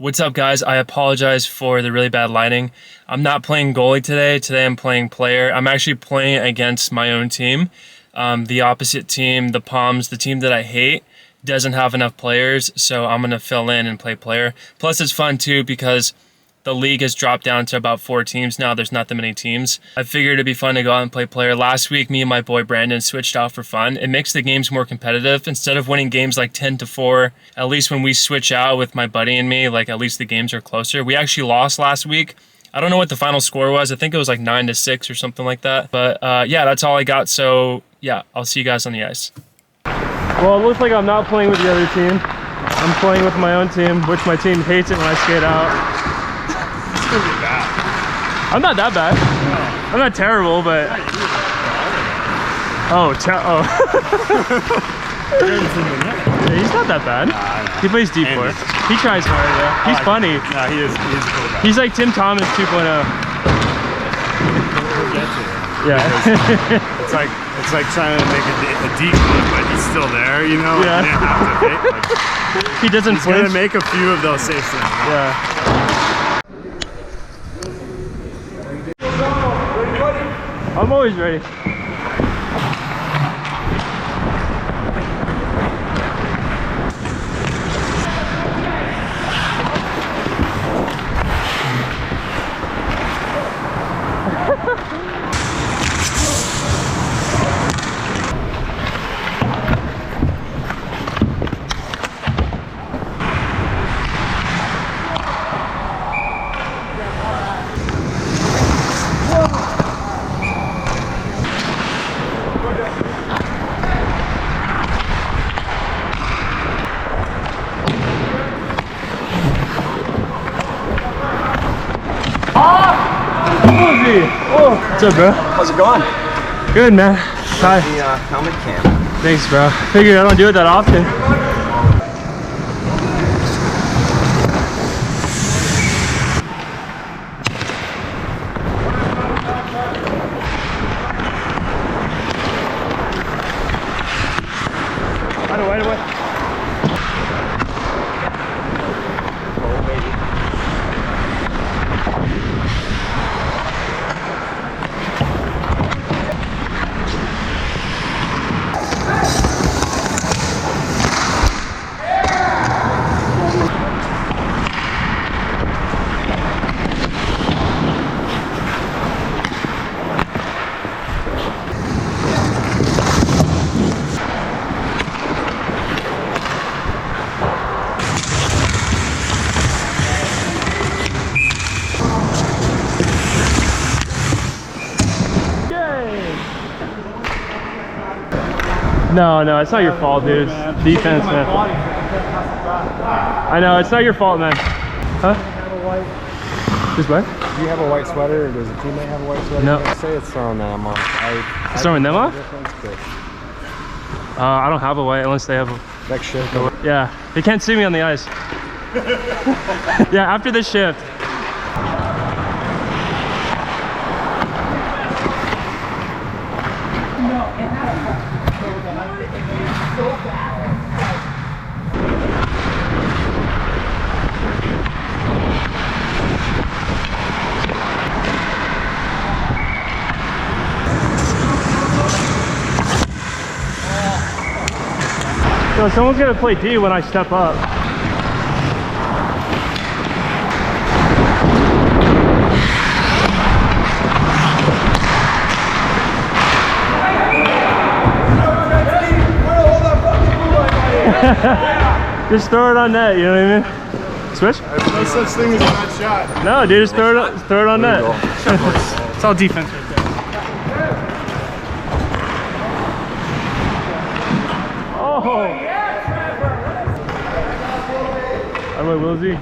What's up, guys? I apologize for the really bad lighting. I'm not playing goalie today. Today I'm playing player. I'm actually playing against my own team. The opposite team, the Palms, the team that I hate, doesn't have enough players, so I'm going to fill in and play player. Plus, it's fun, too, because the league has dropped down to about 4 teams now. There's not that many teams. I figured it'd be fun to go out and play player. Last week, me and my boy Brandon switched out for fun. It makes the games more competitive. Instead of winning games like 10-4, at least when we switch out with my buddy and me, like at least the games are closer. We actually lost last week. I don't know what the final score was. I think it was like 9-6 or something like that. But yeah, that's all I got. So yeah, I'll see you guys on the ice. Well, it looks like I'm not playing with the other team. I'm playing with my own team, which my team hates it when I skate out. I'm not that bad. No. I'm not terrible, but yeah, he's not that bad. Nah. He plays D4. He tries hard, yeah. He's funny. No, he is cool guy. He's like Tim Thomas 2.0. Yeah. It's like trying to make a deep one, but he's still there, you know. Yeah. He doesn't flinch. He's gonna make a few of those safe things. Yeah. I'm always ready. Oh, what's up, bro? How's it going? Good, man. Hi. The helmet cam. Thanks, bro. Figured I don't do it that often. Right away. No, it's not your fault, dude. It's defense, man. I know, it's not your fault, man. Huh? Just what? Do you have a white sweater, or does a teammate have a white sweater? No. Say it's throwing them off. It's throwing them off? I don't have a white unless they have a... Next shift. Yeah, they can't see me on the ice. Yeah, after this shift. So someone's gonna play D when I step up. Just throw it on net, you know what I mean? Switch? There's no such thing as a bad shot. No, dude, just throw it on net. It's all defense right there. Oh! How about Wilsey?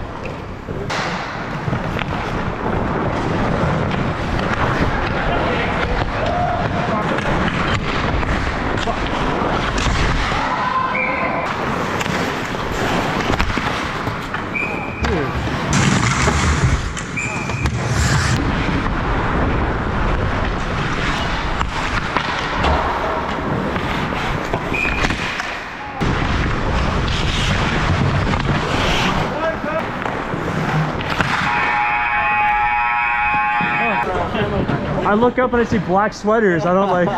I look up and I see black sweaters. I don't like,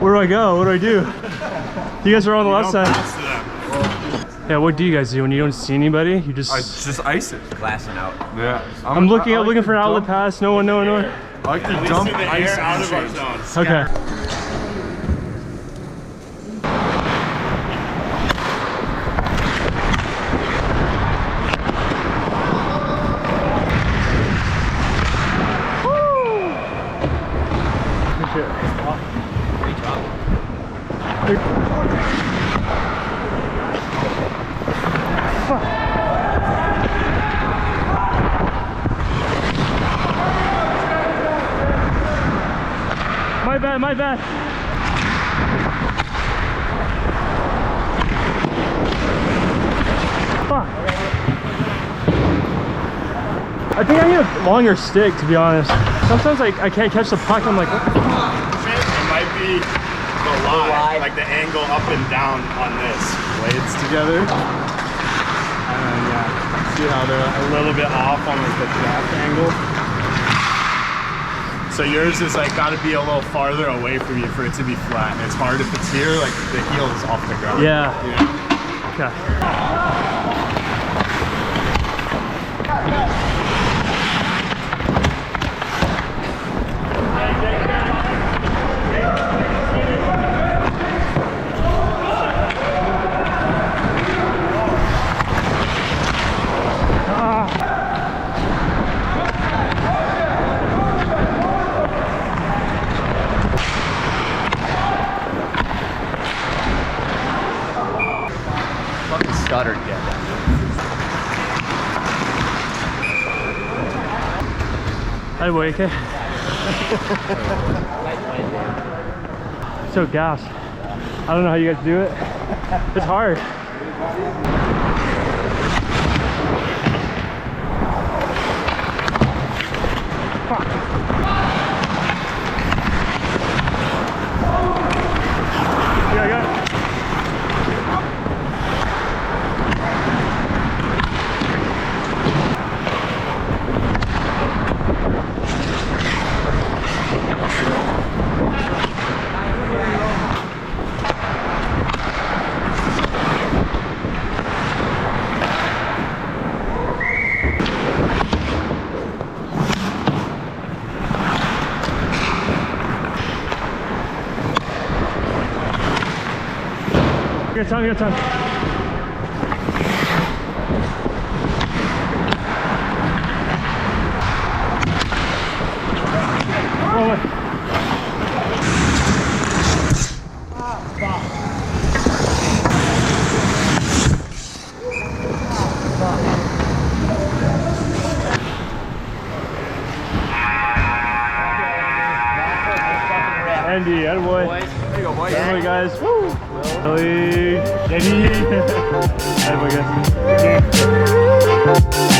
where do I go? What do I do? You guys are on the left side. Yeah, what do you guys do when you don't see anybody? You just... I just ice it. Glassing out. Yeah. I'm looking for an outlet pass. No one. I like to dump ice out of our zones. Okay. My bad. Fuck. I think I need a longer stick, to be honest. Sometimes I can't catch the puck. I'm like, what the fuck? It might be the lie, like the angle up and down on this. Blades together. And then, yeah, see how they're a little bit off on like the draft angle. So yours is like got to be a little farther away from you for it to be flat. And it's hard if it's here, like the heel is off the ground. Yeah. Okay. Stuttered again. Hi, boy, okay? So gassed. I don't know how you guys do it. It's hard. Fuck. Yeah. You got time. Oh, wait. Andy, attaboy. There you go, boys. Attaboy, guys. Woo! Goalie. Attaboy, guys.